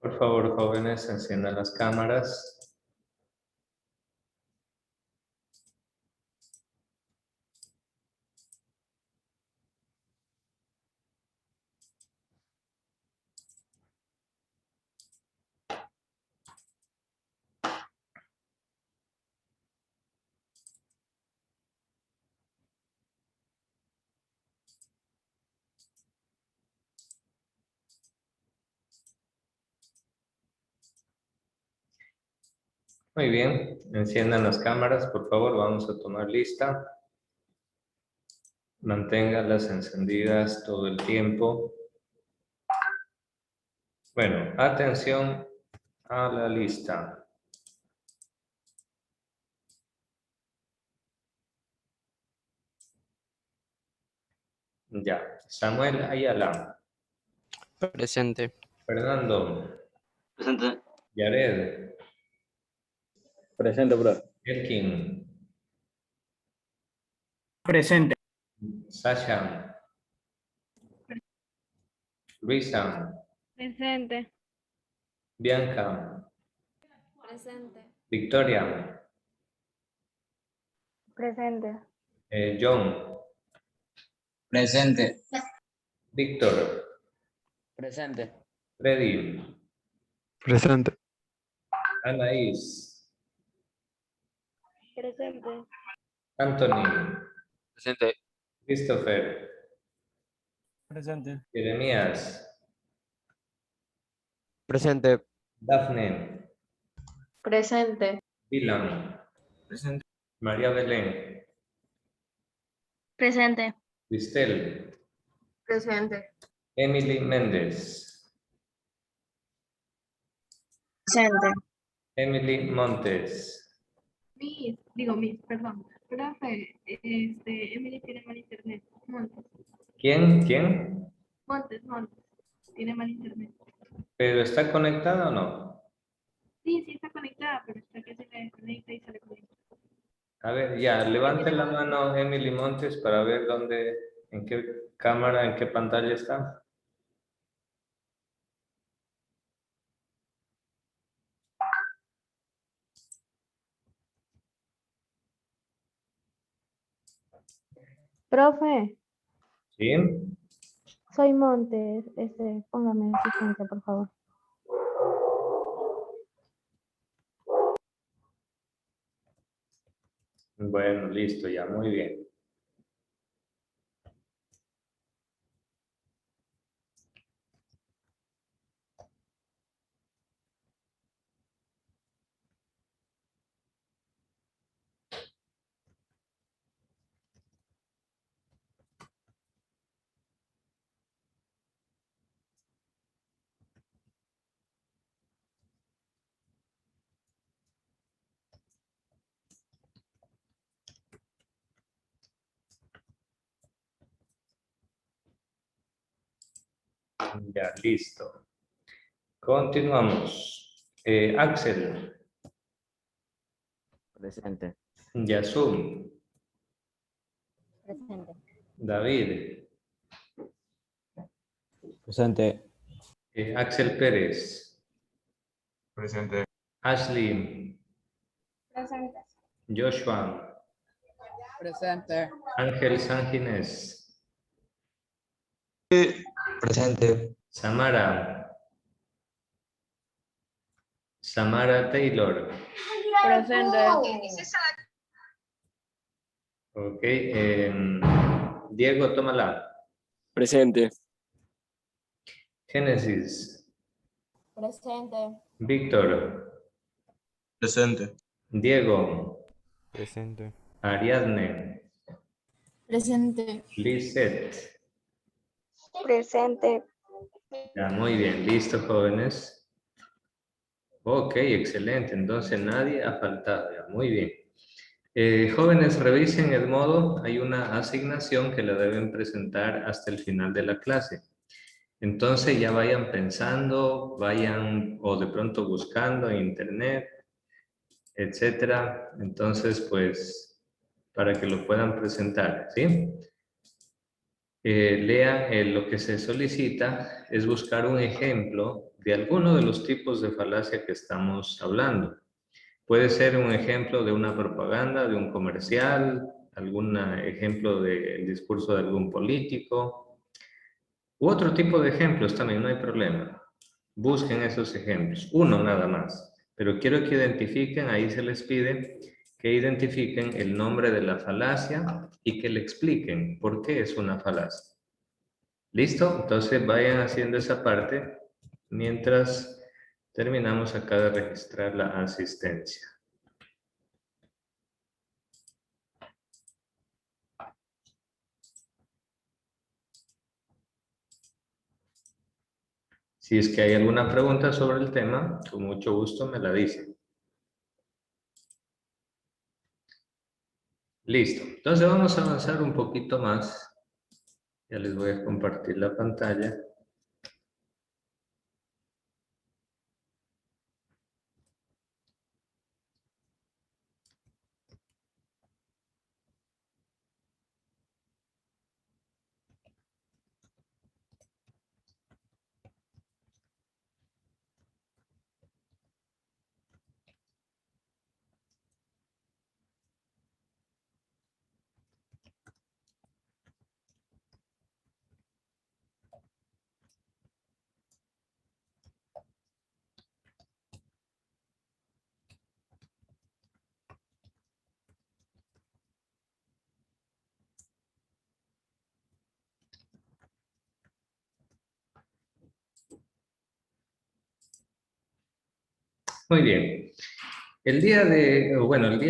Por favor, jóvenes, enciendan las cámaras. Muy bien, enciendan las cámaras, por favor, vamos a tomar lista. Manténganlas encendidas todo el tiempo. Bueno, atención a la lista. Ya, Samuel Ayala, Presente. Fernando, Presente. Yared, Presente, bro. Elkin, Presente. Sasha, Luisa, Presente. Bianca, Presente. Victoria, Presente. John, Presente. Víctor, Presente. Freddy, Presente. Anaís, Presente. Anthony, Presente. Christopher, Presente. Jeremías, Presente. Daphne, Presente. Dylan, Presente. María Belén, Presente. Cristel, Presente. Emily Méndez, Presente. Emily Montes. Perdón. Profe, Emily tiene mal internet. Montes, ¿Quién? ¿Quién? Montes. Tiene mal internet. ¿Pero está conectada o no? Sí, está conectada, pero está que se le desconecta y se le conecta. A ver, ya, levante la mano Emily Montes para ver dónde, en qué cámara, en qué pantalla está. Profe, ¿Sí? soy Montes. Póngame asistente, por favor. Bueno, listo, ya, muy bien. Ya, listo. Continuamos. Axel, Presente. Yasum, Presente. David, Presente. Axel Pérez, Presente. Ashley, Presente. Joshua, Presente. Ángel Sanginés, Presente. Samara, Samara Taylor. Presente. Ok. Diego Tomalá. Presente. Génesis. Presente. Víctor. Presente. Diego. Presente. Ariadne. Presente. Lisette. Presente. Ya, muy bien. Listo, jóvenes. Ok, excelente. Entonces nadie ha faltado. Ya, muy bien. Jóvenes, revisen el modo. Hay una asignación que la deben presentar hasta el final de la clase. Entonces ya vayan pensando, vayan o de pronto buscando en internet, etcétera. Entonces, pues, para que lo puedan presentar, ¿sí? Lean lo que se solicita, es buscar un ejemplo de alguno de los tipos de falacia que estamos hablando. Puede ser un ejemplo de una propaganda, de un comercial, algún ejemplo del discurso de algún político, u otro tipo de ejemplos también, no hay problema. Busquen esos ejemplos, uno nada más. Pero quiero que identifiquen, ahí se les pide que identifiquen el nombre de la falacia y que le expliquen por qué es una falacia. ¿Listo? Entonces vayan haciendo esa parte mientras terminamos acá de registrar la asistencia. Si es que hay alguna pregunta sobre el tema, con mucho gusto me la dicen. Listo. Entonces vamos a avanzar un poquito más. Ya les voy a compartir la pantalla. Muy bien. El día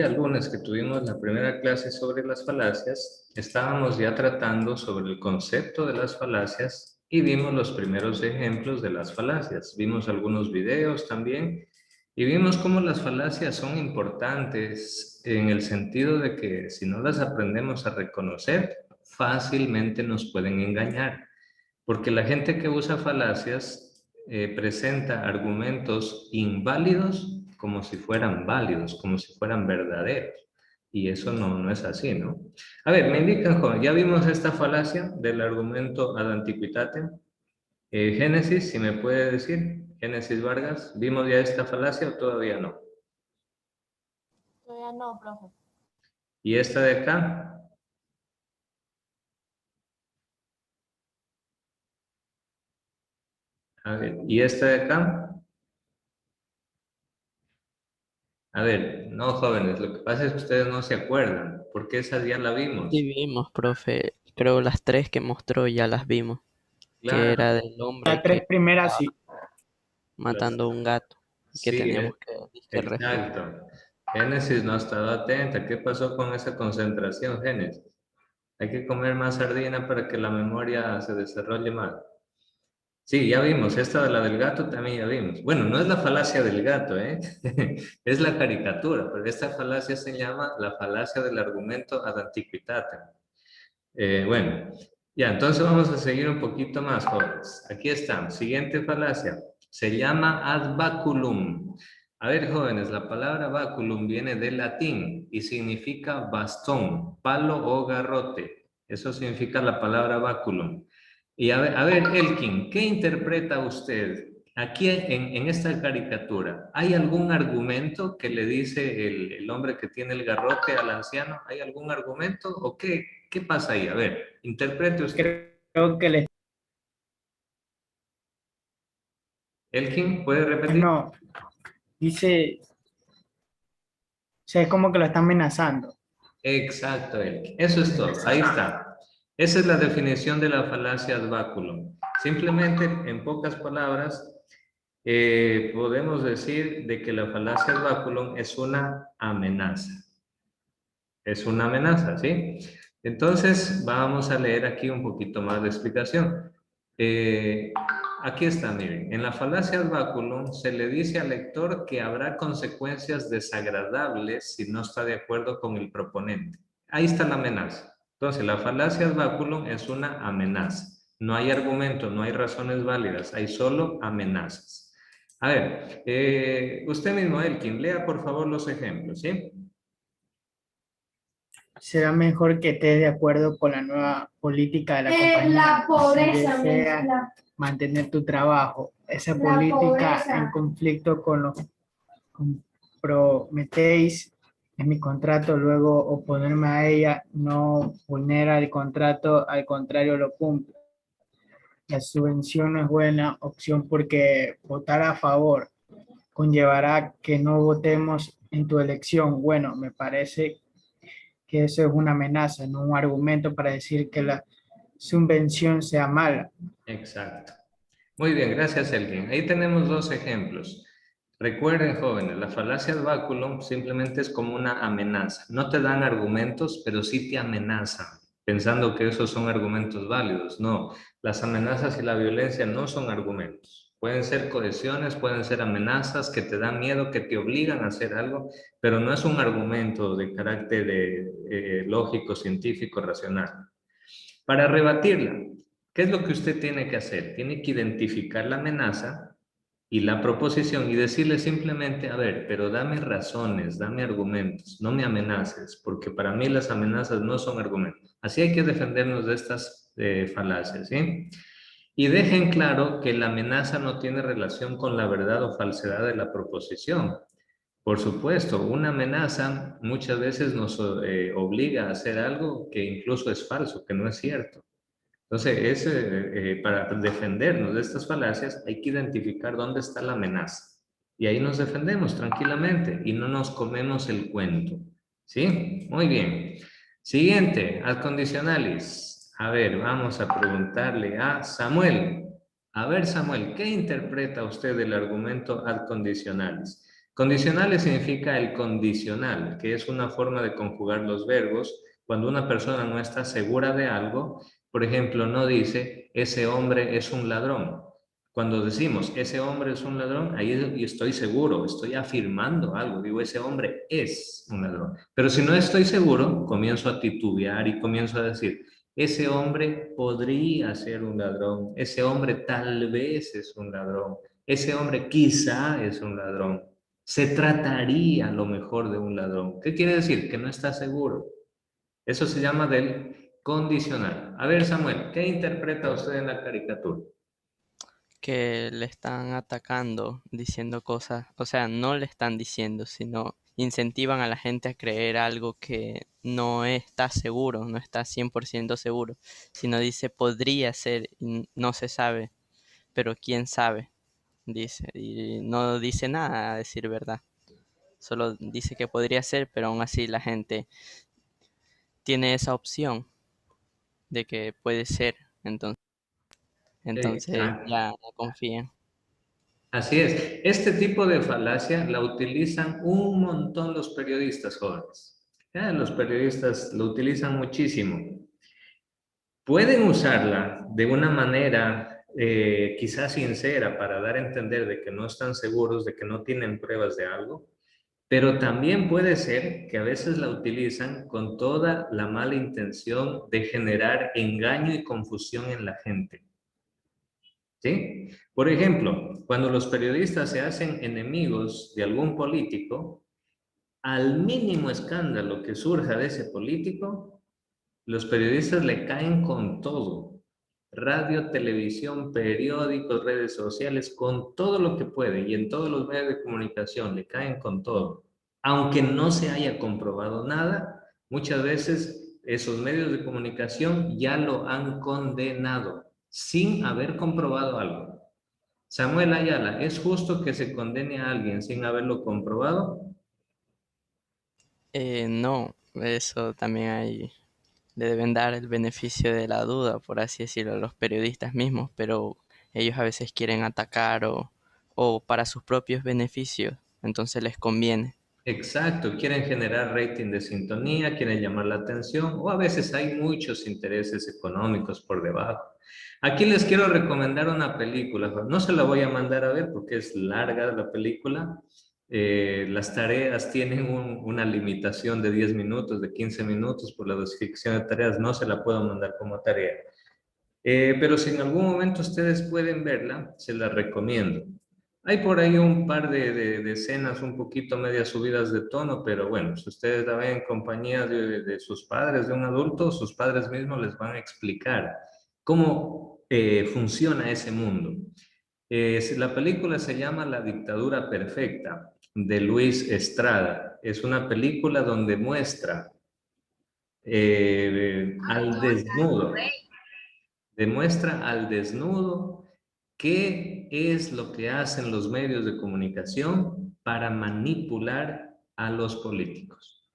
lunes que tuvimos la primera clase sobre las falacias, estábamos ya tratando sobre el concepto de las falacias y vimos los primeros ejemplos de las falacias. Vimos algunos videos también y vimos cómo las falacias son importantes en el sentido de que si no las aprendemos a reconocer, fácilmente nos pueden engañar. Porque la gente que usa falacias presenta argumentos inválidos como si fueran válidos, como si fueran verdaderos. Y eso no es así, ¿no? A ver, me indican, joven, ya vimos esta falacia del argumento ad antiquitatem. Génesis, si me puede decir, Génesis Vargas, ¿vimos ya esta falacia o todavía no? Todavía no, profe. ¿Y esta de acá? A ver, ¿y esta de acá? A ver, no, jóvenes, lo que pasa es que ustedes no se acuerdan, porque esa ya la vimos. Sí vimos, profe. Creo las tres que mostró ya las vimos. Que Claro, era del hombre Las tres que primeras sí. matando a un gato. Que sí, teníamos que refutar. exacto. Génesis no ha estado atenta. ¿Qué pasó con esa concentración, Génesis? Hay que comer más sardina para que la memoria se desarrolle más. Sí, ya vimos, esta de la del gato también ya vimos. Bueno, no es la falacia del gato, ¿eh? Es la caricatura, pero esta falacia se llama la falacia del argumento ad antiquitatem. Bueno, ya, entonces vamos a seguir un poquito más, jóvenes. Aquí estamos. Siguiente falacia. Se llama ad baculum. A ver, jóvenes, la palabra baculum viene del latín y significa bastón, palo o garrote. Eso significa la palabra baculum. Y a ver, Elkin, ¿qué interpreta usted aquí en esta caricatura? ¿Hay algún argumento que le dice el hombre que tiene el garrote al anciano? ¿Hay algún argumento o qué pasa ahí? A ver, interprete usted. Creo que les... Elkin, ¿puede repetir? No, dice... O sea, es como que lo están amenazando. Exacto, Elkin. Eso es todo. Ahí está. Esa es la definición de la falacia ad baculum. Simplemente, en pocas palabras, podemos decir de que la falacia ad baculum es una amenaza. Es una amenaza, ¿sí? Entonces, vamos a leer aquí un poquito más de explicación. Aquí está, miren. En la falacia ad baculum se le dice al lector que habrá consecuencias desagradables si no está de acuerdo con el proponente. Ahí está la amenaza. Entonces, la falacia ad baculum es una amenaza. No hay argumentos, no hay razones válidas, hay solo amenazas. A ver, usted mismo, Elkin, lea por favor los ejemplos, ¿sí? será mejor que estés de acuerdo con la nueva política de la compañía. La pobreza, Si deseas mantener tu trabajo, esa política pobreza. en conflicto con lo que comprometéis en mi contrato, luego oponerme a ella no vulnera el contrato, al contrario lo cumple. La subvención no es buena opción porque votar a favor conllevará que no votemos en tu elección. Bueno, me parece que eso es una amenaza, no un argumento para decir que la subvención sea mala. Exacto. Muy bien, gracias, Elgin. Ahí tenemos dos ejemplos. Recuerden, jóvenes, la falacia ad baculum simplemente es como una amenaza. No te dan argumentos, pero sí te amenazan, pensando que esos son argumentos válidos. No, las amenazas y la violencia no son argumentos. Pueden ser cohesiones, pueden ser amenazas que te dan miedo, que te obligan a hacer algo, pero no es un argumento de carácter lógico, científico, racional. Para rebatirla, ¿qué es lo que usted tiene que hacer? Tiene que identificar la amenaza y la proposición y decirle simplemente, a ver, pero dame razones, dame argumentos, no me amenaces, porque para mí las amenazas no son argumentos. Así hay que defendernos de estas falacias, ¿sí? Y dejen claro que la amenaza no tiene relación con la verdad o falsedad de la proposición. Por supuesto, una amenaza muchas veces nos obliga a hacer algo que incluso es falso, que no es cierto. Entonces, para defendernos de estas falacias hay que identificar dónde está la amenaza. Y ahí nos defendemos tranquilamente y no nos comemos el cuento. ¿Sí? Muy bien. Siguiente, ad conditionalis. A ver, vamos a preguntarle a Samuel. A ver, Samuel, ¿qué interpreta usted del argumento ad conditionalis? Condicionales significa el condicional, que es una forma de conjugar los verbos. Cuando una persona no está segura de algo, por ejemplo, no dice, ese hombre es un ladrón. Cuando decimos, ese hombre es un ladrón, ahí estoy seguro, estoy afirmando algo. Digo, ese hombre es un ladrón. Pero si no estoy seguro, comienzo a titubear y comienzo a decir, ese hombre podría ser un ladrón. Ese hombre tal vez es un ladrón. Ese hombre quizá es un ladrón. Se trataría a lo mejor de un ladrón. ¿Qué quiere decir? Que no está seguro. Eso se llama del condicional. A ver, Samuel, ¿qué interpreta usted en la caricatura? Que le están atacando diciendo cosas, o sea, no le están diciendo, sino incentivan a la gente a creer algo que no está seguro, no está 100% seguro, sino dice podría ser y no se sabe, pero quién sabe, dice, y no dice nada a decir verdad, solo dice que podría ser, pero aún así la gente tiene esa opción de que puede ser, entonces Exacto. ya no confían. Así es. Este tipo de falacia la utilizan un montón los periodistas jóvenes. Ya, los periodistas lo utilizan muchísimo. Pueden usarla de una manera quizás sincera para dar a entender de que no están seguros, de que no tienen pruebas de algo, pero también puede ser que a veces la utilizan con toda la mala intención de generar engaño y confusión en la gente. ¿Sí? Por ejemplo, cuando los periodistas se hacen enemigos de algún político, al mínimo escándalo que surja de ese político, los periodistas le caen con todo. Radio, televisión, periódicos, redes sociales, con todo lo que pueden y en todos los medios de comunicación le caen con todo. Aunque no se haya comprobado nada, muchas veces esos medios de comunicación ya lo han condenado sin haber comprobado algo. Samuel Ayala, ¿es justo que se condene a alguien sin haberlo comprobado? No, eso también hay, le deben dar el beneficio de la duda, por así decirlo, a los periodistas mismos, pero ellos a veces quieren atacar o para sus propios beneficios, entonces les conviene. Exacto, quieren generar rating de sintonía, quieren llamar la atención o a veces hay muchos intereses económicos por debajo. Aquí les quiero recomendar una película, no se la voy a mandar a ver porque es larga la película. Las tareas tienen una limitación de 10 minutos, de 15 minutos por la descripción de tareas, no se la puedo mandar como tarea. Pero si en algún momento ustedes pueden verla, se la recomiendo. Hay por ahí un par de escenas un poquito medias subidas de tono, pero bueno, si ustedes la ven en compañía de sus padres, de un adulto, sus padres mismos les van a explicar cómo funciona ese mundo. La película se llama La dictadura perfecta, de Luis Estrada. Es una película donde muestra al desnudo, demuestra al desnudo qué es lo que hacen los medios de comunicación para manipular a los políticos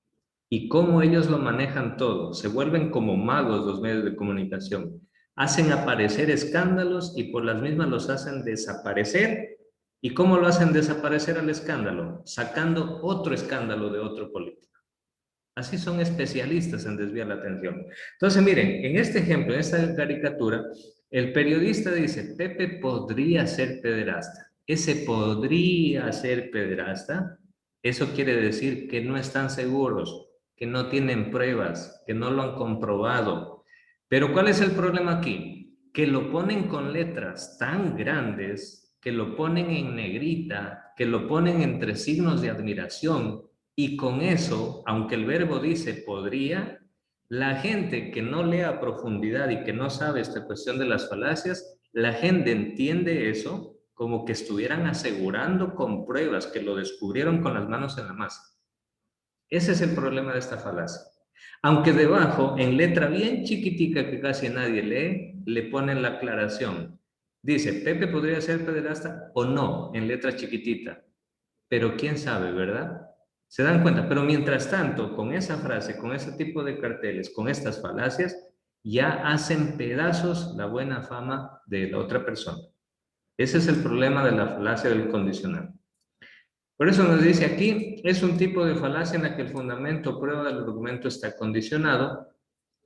y cómo ellos lo manejan todo. Se vuelven como magos los medios de comunicación. Hacen aparecer escándalos y por las mismas los hacen desaparecer. ¿Y cómo lo hacen desaparecer al escándalo? Sacando otro escándalo de otro político. Así son especialistas en desviar la atención. Entonces, miren, en este ejemplo, en esta caricatura, el periodista dice, Pepe podría ser pederasta. Ese podría ser pederasta, eso quiere decir que no están seguros, que no tienen pruebas, que no lo han comprobado. Pero ¿cuál es el problema aquí? Que lo ponen con letras tan grandes, que lo ponen en negrita, que lo ponen entre signos de admiración, y con eso, aunque el verbo dice podría, la gente que no lee a profundidad y que no sabe esta cuestión de las falacias, la gente entiende eso como que estuvieran asegurando con pruebas, que lo descubrieron con las manos en la masa. Ese es el problema de esta falacia. Aunque debajo, en letra bien chiquitica que casi nadie lee, le ponen la aclaración. Dice, Pepe podría ser pederasta o no, en letra chiquitita. Pero quién sabe, ¿verdad? Se dan cuenta, pero mientras tanto, con esa frase, con ese tipo de carteles, con estas falacias, ya hacen pedazos la buena fama de la otra persona. Ese es el problema de la falacia del condicional. Por eso nos dice aquí, es un tipo de falacia en la que el fundamento o prueba del argumento está condicionado,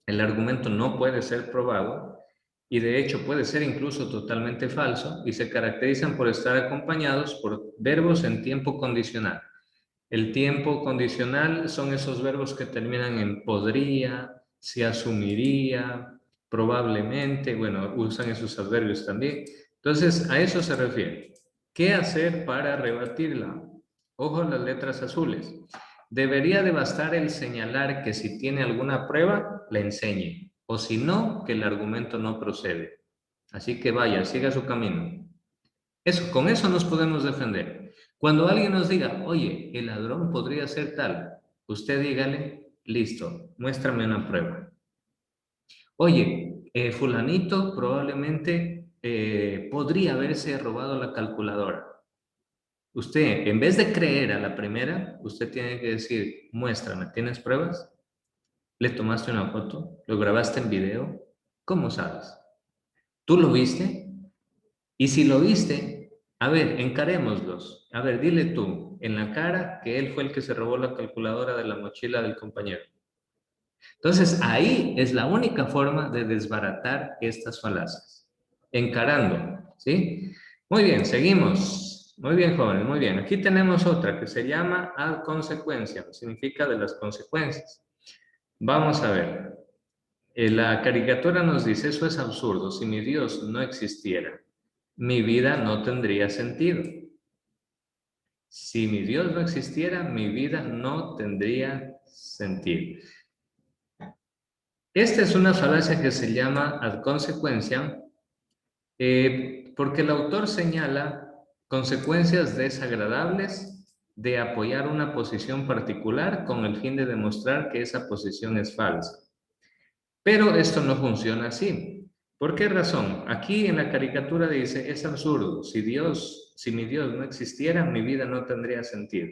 el argumento no puede ser probado, y de hecho puede ser incluso totalmente falso, y se caracterizan por estar acompañados por verbos en tiempo condicional. El tiempo condicional son esos verbos que terminan en podría, se asumiría, probablemente, bueno, usan esos adverbios también. Entonces, a eso se refiere. ¿Qué hacer para rebatirla? Ojo las letras azules. Debería de bastar el señalar que si tiene alguna prueba, la enseñe. O si no, que el argumento no procede. Así que vaya, siga su camino. Con eso nos podemos defender. Cuando alguien nos diga, oye, el ladrón podría ser tal, usted dígale, listo, muéstrame una prueba. Oye, fulanito probablemente podría haberse robado la calculadora. Usted, en vez de creer a la primera, usted tiene que decir, muéstrame, ¿tienes pruebas? ¿Le tomaste una foto? ¿Lo grabaste en video? ¿Cómo sabes? ¿Tú lo viste? Y si lo viste, a ver, encarémoslos. A ver, dile tú en la cara que él fue el que se robó la calculadora de la mochila del compañero. Entonces, ahí es la única forma de desbaratar estas falacias. Encarando, ¿sí? Muy bien, seguimos. Muy bien, jóvenes, muy bien. Aquí tenemos otra que se llama ad consecuenciam, significa de las consecuencias. Vamos a ver. La caricatura nos dice, eso es absurdo, si mi Dios no existiera, mi vida no tendría sentido. Si mi Dios no existiera, mi vida no tendría sentido. Esta es una falacia que se llama ad consequentiam, porque el autor señala consecuencias desagradables de apoyar una posición particular con el fin de demostrar que esa posición es falsa. Pero esto no funciona así. ¿Por qué razón? Aquí en la caricatura dice, es absurdo, si mi Dios no existiera, mi vida no tendría sentido.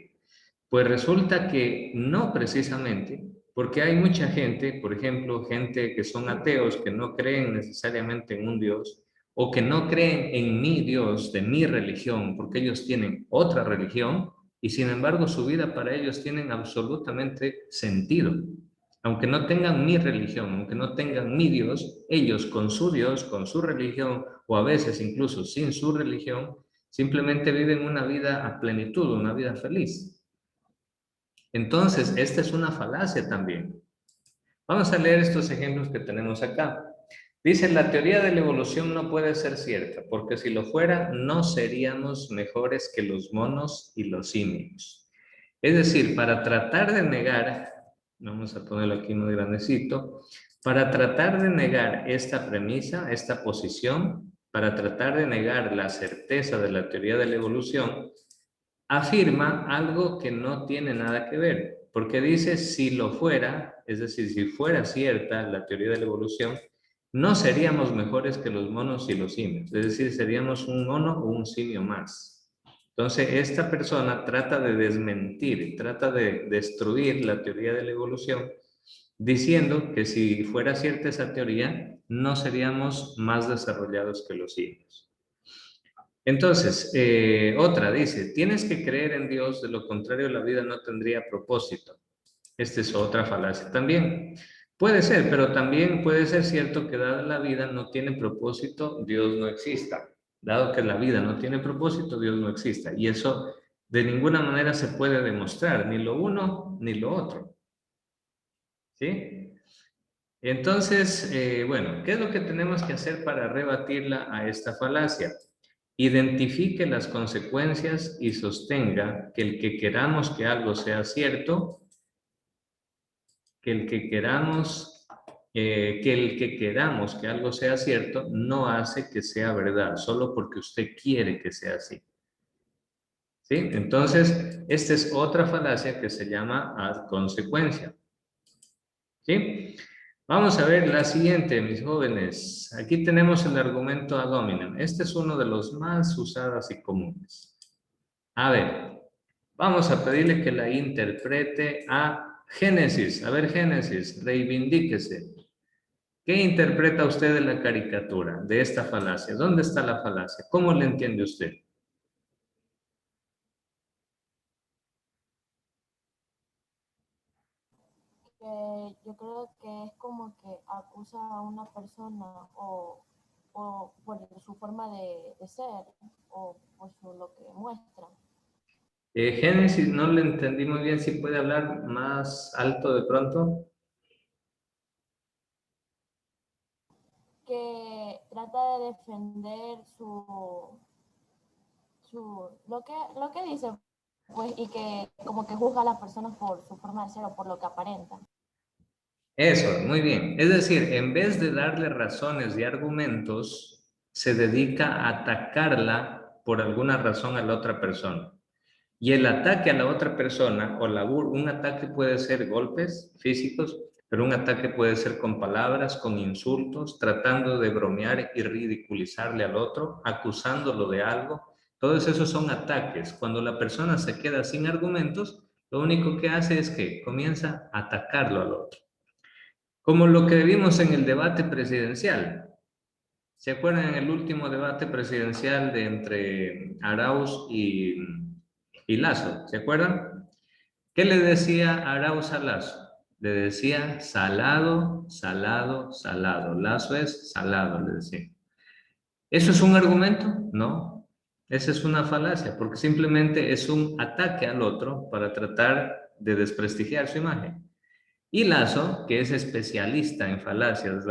Pues resulta que no precisamente, porque hay mucha gente, por ejemplo, gente que son ateos, que no creen necesariamente en un Dios, o que no creen en mi Dios, de mi religión, porque ellos tienen otra religión, y sin embargo su vida para ellos tiene absolutamente sentido. Aunque no tengan mi religión, aunque no tengan mi Dios, ellos con su Dios, con su religión, o a veces incluso sin su religión, simplemente viven una vida a plenitud, una vida feliz. Entonces, esta es una falacia también. Vamos a leer estos ejemplos que tenemos acá. Dice, la teoría de la evolución no puede ser cierta, porque si lo fuera, no seríamos mejores que los monos y los simios. Es decir, para tratar de negar, vamos a ponerlo aquí muy grandecito, para tratar de negar esta premisa, esta posición, para tratar de negar la certeza de la teoría de la evolución, afirma algo que no tiene nada que ver, porque dice si lo fuera, es decir, si fuera cierta la teoría de la evolución, no seríamos mejores que los monos y los simios, es decir, seríamos un mono o un simio más. Entonces, esta persona trata de desmentir, trata de destruir la teoría de la evolución, diciendo que si fuera cierta esa teoría, no seríamos más desarrollados que los simios. Entonces, otra dice, tienes que creer en Dios, de lo contrario la vida no tendría propósito. Esta es otra falacia también. Puede ser, pero también puede ser cierto que dada la vida no tiene propósito, Dios no exista. Dado que la vida no tiene propósito, Dios no exista. Y eso de ninguna manera se puede demostrar, ni lo uno ni lo otro. ¿Sí? Entonces, bueno, ¿qué es lo que tenemos que hacer para rebatirla a esta falacia? Identifique las consecuencias y sostenga que el que queramos que algo sea cierto, que el que queramos que algo sea cierto no hace que sea verdad, solo porque usted quiere que sea así. ¿Sí? Entonces, esta es otra falacia que se llama ad consecuencia. ¿Sí? Vamos a ver la siguiente, mis jóvenes. Aquí tenemos el argumento ad hominem. Este es uno de los más usados y comunes. A ver, vamos a pedirle que la interprete a Génesis. A ver, Génesis, reivindíquese. ¿Qué interpreta usted de la caricatura, de esta falacia? ¿Dónde está la falacia? ¿Cómo le entiende usted? Yo creo que es como que acusa a una persona o por su forma de ser o por lo que muestra. Génesis, no le entendí muy bien. ¿Si puede hablar más alto de pronto? Que trata de defender lo que dice, pues, y que como que juzga a las personas por su forma de ser o por lo que aparentan. Eso, muy bien. Es decir, en vez de darle razones y argumentos, se dedica a atacarla por alguna razón a la otra persona. Y el ataque a la otra persona, un ataque puede ser golpes físicos, pero un ataque puede ser con palabras, con insultos, tratando de bromear y ridiculizarle al otro, acusándolo de algo. Todos esos son ataques. Cuando la persona se queda sin argumentos, lo único que hace es que comienza a atacarlo al otro. Como lo que vimos en el debate presidencial. ¿Se acuerdan en el último debate presidencial de entre Arauz y Lasso? ¿Se acuerdan? ¿Qué le decía Arauz a Lasso? Le decía salado, salado, salado. Lasso es salado, le decía. ¿Eso es un argumento? No. Esa es una falacia, porque simplemente es un ataque al otro para tratar de desprestigiar su imagen. Y Lasso, que es especialista en falacias,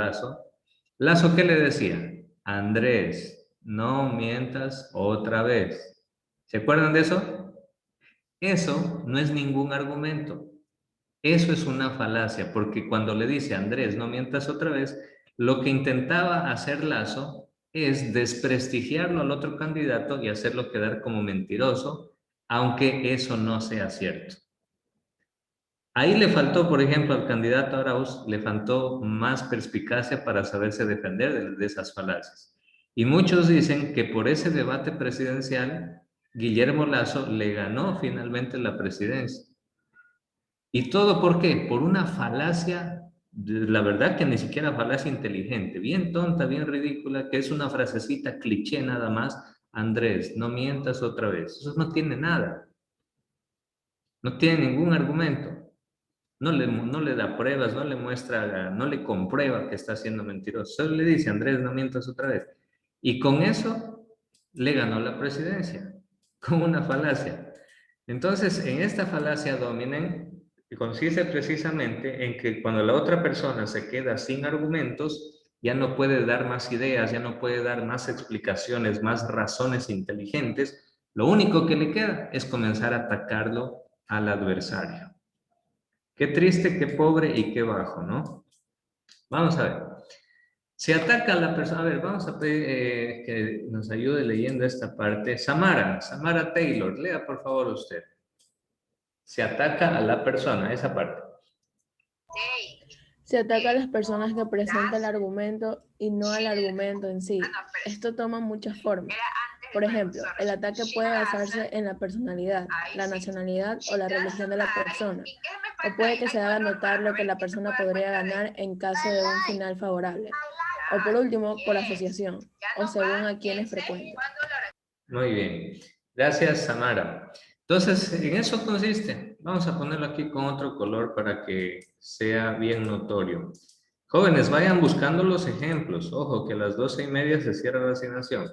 Lasso, ¿qué le decía? Andrés, no mientas otra vez. ¿Se acuerdan de eso? Eso no es ningún argumento. Eso es una falacia, porque cuando le dice Andrés, no mientas otra vez, lo que intentaba hacer Lasso es desprestigiarlo al otro candidato y hacerlo quedar como mentiroso, aunque eso no sea cierto. Ahí le faltó, por ejemplo, al candidato Arauz, le faltó más perspicacia para saberse defender de esas falacias. Y muchos dicen que por ese debate presidencial, Guillermo Lasso le ganó finalmente la presidencia. ¿Y todo por qué? Por una falacia, la verdad que ni siquiera falacia inteligente, bien tonta, bien ridícula, que es una frasecita cliché nada más. Andrés, no mientas otra vez. Eso no tiene nada. No tiene ningún argumento. No le da pruebas, no le muestra, no le comprueba que está siendo mentiroso. Solo le dice, Andrés, no mientas otra vez. Y con eso le ganó la presidencia, con una falacia. Entonces, en esta falacia dominen, consiste precisamente en que cuando la otra persona se queda sin argumentos, ya no puede dar más ideas, ya no puede dar más explicaciones, más razones inteligentes, lo único que le queda es comenzar a atacarlo al adversario. Qué triste, qué pobre y qué bajo, ¿no? Vamos a ver. Se ataca a la persona. A ver, vamos a pedir que nos ayude leyendo esta parte. Samara Taylor, lea por favor usted. Se ataca a la persona, esa parte. Se ataca a las personas que presentan el argumento y no al argumento en sí. Esto toma muchas formas. Por ejemplo, el ataque puede basarse en la personalidad, la nacionalidad o la religión de la persona, o puede que se haga notar lo que la persona podría ganar en caso de un final favorable, o por último, por asociación, o según a quienes frecuenten. Muy bien. Gracias, Samara. Entonces, en eso consiste. Vamos a ponerlo aquí con otro color para que sea bien notorio. Jóvenes, vayan buscando los ejemplos. Ojo, que a las 12:30 se cierra la asignación.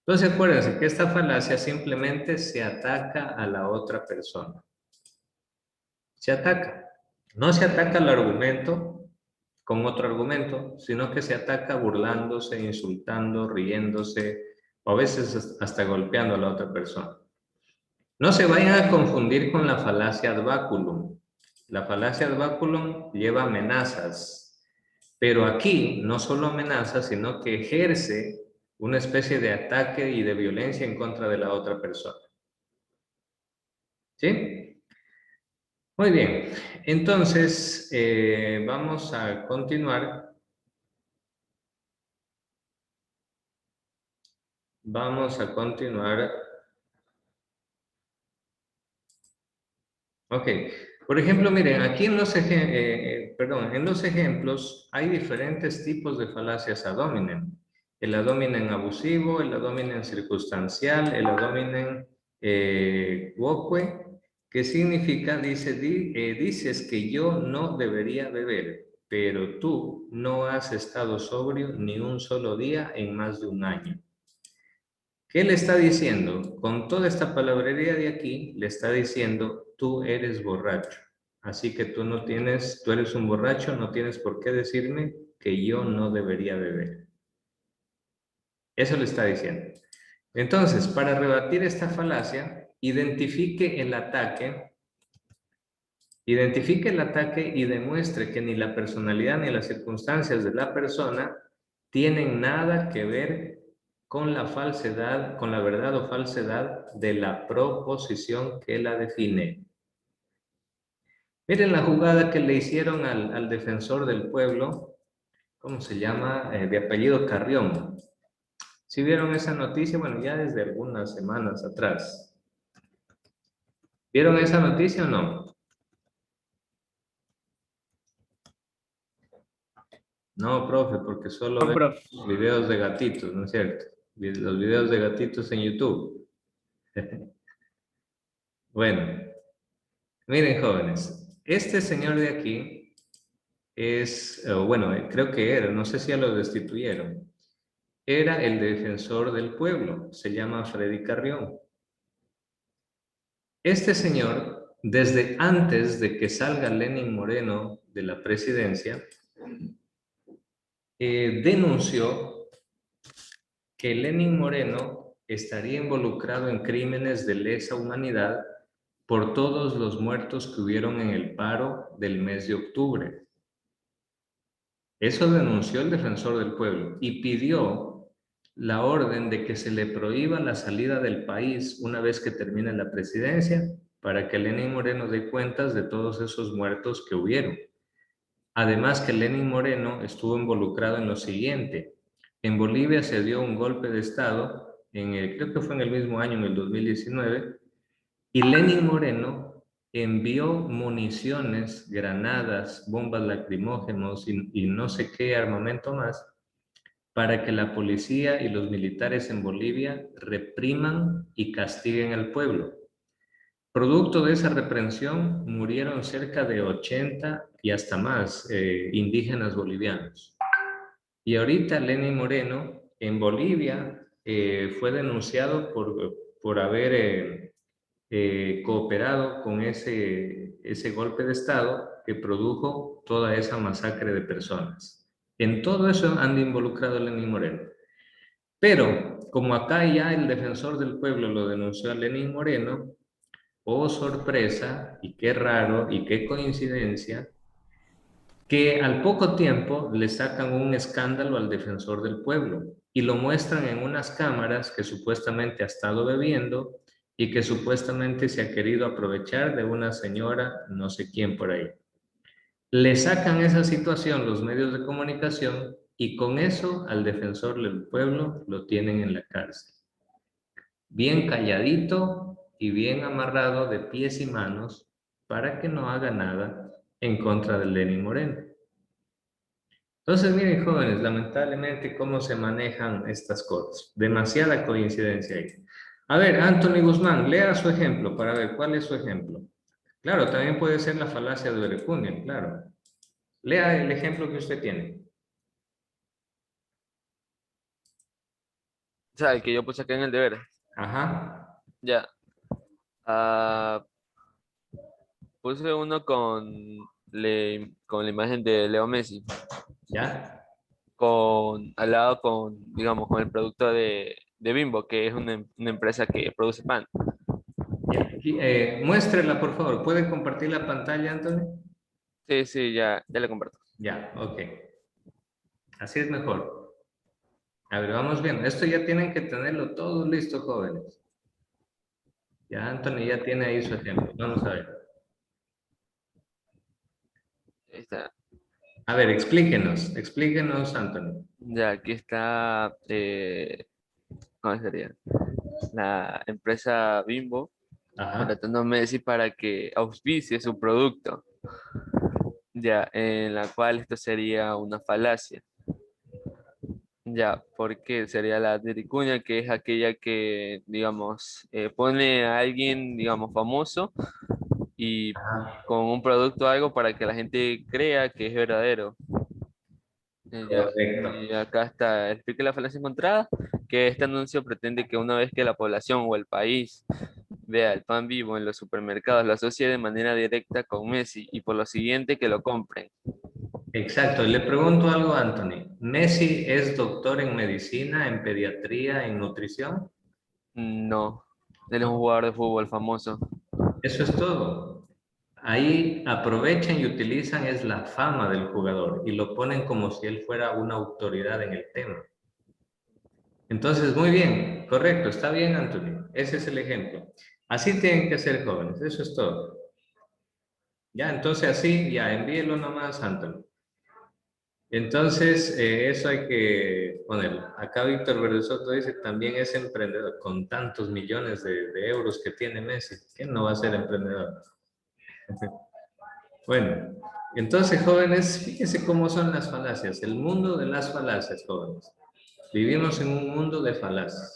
Entonces, acuérdense que esta falacia simplemente se ataca a la otra persona. Se ataca. No se ataca al argumento con otro argumento, sino que se ataca burlándose, insultando, riéndose, o a veces hasta golpeando a la otra persona. No se vayan a confundir con la falacia ad baculum. La falacia ad baculum lleva amenazas, pero aquí no solo amenazas, sino que ejerce una especie de ataque y de violencia en contra de la otra persona. ¿Sí? Muy bien. Entonces, vamos a continuar. Vamos a continuar. Ok. Por ejemplo, miren, aquí en los, en los ejemplos hay diferentes tipos de falacias ad hominem. El ad hominem abusivo, el ad hominem circunstancial, el ad hominem quoque, que significa, dices que yo no debería beber, pero tú no has estado sobrio ni un solo día en más de un año. ¿Qué le está diciendo? Con toda esta palabrería de aquí, le está diciendo, tú eres borracho. Así que tú eres un borracho, no tienes por qué decirme que yo no debería beber. Eso le está diciendo. Entonces, para rebatir esta falacia, identifique el ataque y demuestre que ni la personalidad ni las circunstancias de la persona tienen nada que ver con la falsedad, con la verdad o falsedad de la proposición que la define. Miren la jugada que le hicieron al defensor del pueblo, ¿cómo se llama? De apellido Carrión. ¿Sí vieron esa noticia? Bueno, ya desde algunas semanas atrás. ¿Vieron esa noticia o no? No, profe, porque solo ven videos de gatitos, ¿no es cierto? Los videos de gatitos en YouTube. Bueno, miren jóvenes, este señor de aquí es, bueno, creo que era, no sé si ya lo destituyeron, era el defensor del pueblo, se llama Freddy Carrión. Este señor, desde antes de que salga Lenín Moreno de la presidencia, denunció que Lenín Moreno estaría involucrado en crímenes de lesa humanidad por todos los muertos que hubieron en el paro del mes de octubre. Eso denunció el defensor del pueblo y pidió la orden de que se le prohíba la salida del país una vez que termine la presidencia para que Lenín Moreno dé cuentas de todos esos muertos que hubieron. Además que Lenín Moreno estuvo involucrado en lo siguiente. En Bolivia se dio un golpe de Estado, creo que fue en el mismo año, en el 2019, y Lenín Moreno envió municiones, granadas, bombas lacrimógenos y no sé qué armamento más para que la policía y los militares en Bolivia repriman y castiguen al pueblo. Producto de esa reprensión murieron cerca de 80 y hasta más indígenas bolivianos. Y ahorita Lenín Moreno en Bolivia fue denunciado por haber cooperado con ese golpe de Estado que produjo toda esa masacre de personas. En todo eso anda involucrado Lenín Moreno. Pero, como acá ya el defensor del pueblo lo denunció a Lenín Moreno, oh sorpresa, y qué raro, y qué coincidencia, que al poco tiempo le sacan un escándalo al defensor del pueblo y lo muestran en unas cámaras que supuestamente ha estado bebiendo y que supuestamente se ha querido aprovechar de una señora, no sé quién por ahí. Le sacan esa situación los medios de comunicación y con eso al defensor del pueblo lo tienen en la cárcel. Bien calladito y bien amarrado de pies y manos para que no haga nada en contra de Lenín Moreno. Entonces, miren, jóvenes, lamentablemente cómo se manejan estas cosas. Demasiada coincidencia ahí. A ver, Anthony Guzmán, lea su ejemplo para ver cuál es su ejemplo. Claro, también puede ser la falacia de Orecunian, claro. Lea el ejemplo que usted tiene. O sea, el que yo puse acá en el deber. Ajá. Ya. Ah, puse uno con la imagen de Leo Messi. ¿Ya? Al lado digamos, con el producto de Bimbo, que es una empresa que produce pan. Ya. Muéstrela, por favor. ¿Puede compartir la pantalla, Anthony? Sí, sí, ya le comparto. Ya, ok. Así es mejor. A ver, vamos bien. Esto ya tienen que tenerlo todo listo, jóvenes. Ya Anthony ya tiene ahí su ejemplo. Vamos a ver. Ahí está. A ver, explíquenos, Anthony. Ya, aquí está, ¿cómo sería? La empresa Bimbo Ajá. contratando a Messi para que auspicie su producto. Ya, en la cual esto sería una falacia. Ya, porque sería la diricuña, que es aquella que, digamos, pone a alguien, digamos, famoso y con un producto o algo para que la gente crea que es verdadero. Ya, Correcto. y acá está, explique la falacia encontrada, que este anuncio pretende que una vez que la población o el país vea el pan Vivo en los supermercados, lo asocie de manera directa con Messi y por lo siguiente que lo compren. Exacto. Le pregunto algo a Anthony. ¿Messi es doctor en medicina, en pediatría, en nutrición? No, él es un jugador de fútbol famoso. Eso es todo. Ahí aprovechan y utilizan es la fama del jugador y lo ponen como si él fuera una autoridad en el tema. Entonces, muy bien, correcto, está bien, Anthony. Ese es el ejemplo. Así tienen que ser jóvenes, eso es todo. Ya, entonces así, ya, envíelo nomás, Anthony. Entonces, eso hay que ponerlo. Acá Víctor Verde Soto dice, también es emprendedor, con tantos millones de euros que tiene Messi. ¿Quién no va a ser emprendedor? Bueno, entonces, jóvenes, fíjense cómo son las falacias. El mundo de las falacias, jóvenes. Vivimos en un mundo de falacias.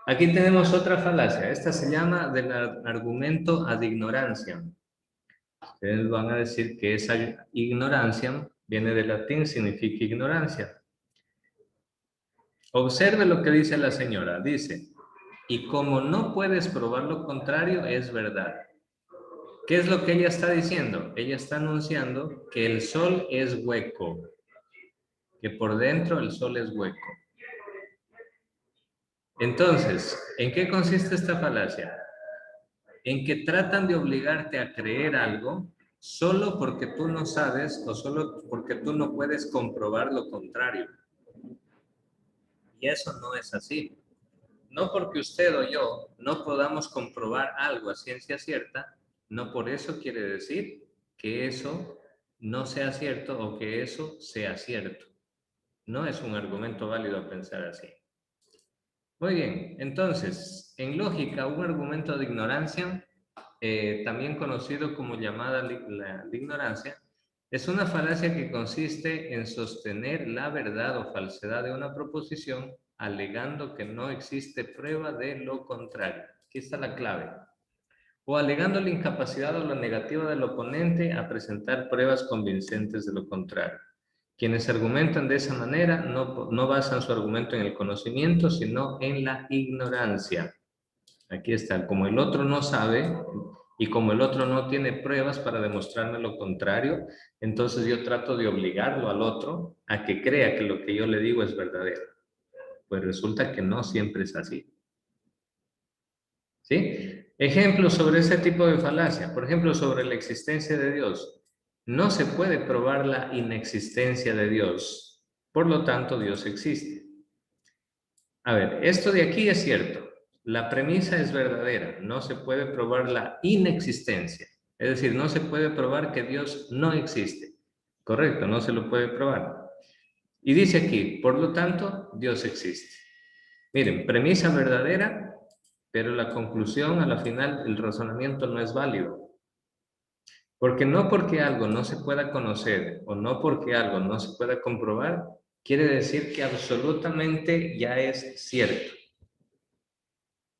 Aquí tenemos otra falacia. Esta se llama del argumento ad ignorantiam. Ustedes van a decir que esa ignorancia viene del latín, significa ignorancia. Observe lo que dice la señora. Dice, y como no puedes probar lo contrario, es verdad. ¿Qué es lo que ella está diciendo? Ella está anunciando que el sol es hueco, que por dentro el sol es hueco. Entonces, ¿en qué consiste esta falacia? En que tratan de obligarte a creer algo solo porque tú no sabes o solo porque tú no puedes comprobar lo contrario. Y eso no es así. No porque usted o yo no podamos comprobar algo a ciencia cierta, no por eso quiere decir que eso no sea cierto o que eso sea cierto. No es un argumento válido pensar así. Muy bien, entonces, en lógica, un argumento de ignorancia, también conocido como llamada de ignorancia, es una falacia que consiste en sostener la verdad o falsedad de una proposición alegando que no existe prueba de lo contrario. Aquí está la clave. O alegando la incapacidad o la negativa del oponente a presentar pruebas convincentes de lo contrario. Quienes argumentan de esa manera no basan su argumento en el conocimiento, sino en la ignorancia. Aquí está, como el otro no sabe Y como el otro no tiene pruebas para demostrarme lo contrario, entonces yo trato de obligarlo al otro a que crea que lo que yo le digo es verdadero. Pues resulta que no siempre es así. ¿Sí? Ejemplos sobre ese tipo de falacia. Por ejemplo, sobre la existencia de Dios. No se puede probar la inexistencia de Dios. Por lo tanto, Dios existe. A ver, esto de aquí es cierto. La premisa es verdadera. No se puede probar la inexistencia. Es decir, no se puede probar que Dios no existe. Correcto, no se lo puede probar. Y dice aquí, por lo tanto, Dios existe. Miren, premisa verdadera, pero la conclusión, a la final, el razonamiento no es válido. Porque no porque algo no se pueda conocer o no porque algo no se pueda comprobar, quiere decir que absolutamente ya es cierto.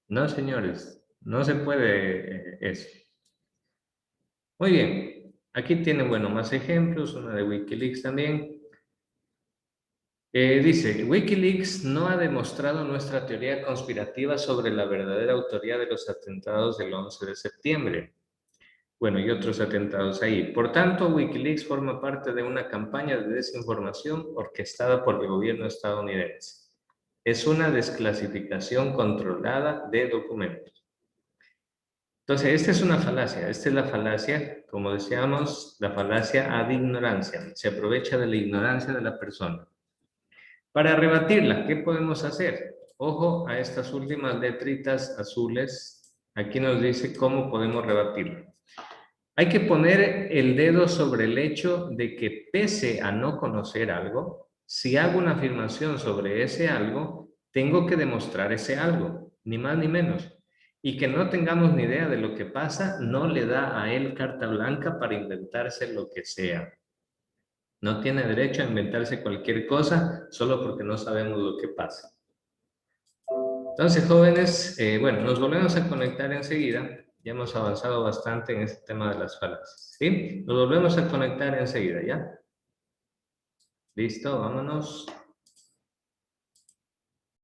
No, señores, no se puede eso. Muy bien, aquí tienen, bueno, más ejemplos, una de Wikileaks también. Dice, Wikileaks no ha demostrado nuestra teoría conspirativa sobre la verdadera autoría de los atentados del 11 de septiembre. Bueno, y otros atentados ahí. Por tanto, Wikileaks forma parte de una campaña de desinformación orquestada por el gobierno estadounidense. Es una desclasificación controlada de documentos. Entonces, esta es una falacia. Esta es la falacia, como decíamos, la falacia ad ignorancia. Se aprovecha de la ignorancia de la persona. Para rebatirla, ¿qué podemos hacer? Ojo a estas últimas letritas azules. Aquí nos dice cómo podemos rebatirla. Hay que poner el dedo sobre el hecho de que pese a no conocer algo, si hago una afirmación sobre ese algo, tengo que demostrar ese algo, ni más ni menos. Y que no tengamos ni idea de lo que pasa, no le da a él carta blanca para inventarse lo que sea. No tiene derecho a inventarse cualquier cosa solo porque no sabemos lo que pasa. Entonces, jóvenes, bueno, nos volvemos a conectar enseguida. Ya hemos avanzado bastante en este tema de las falacias, ¿sí? Nos volvemos a conectar enseguida, ¿ya? Listo, vámonos.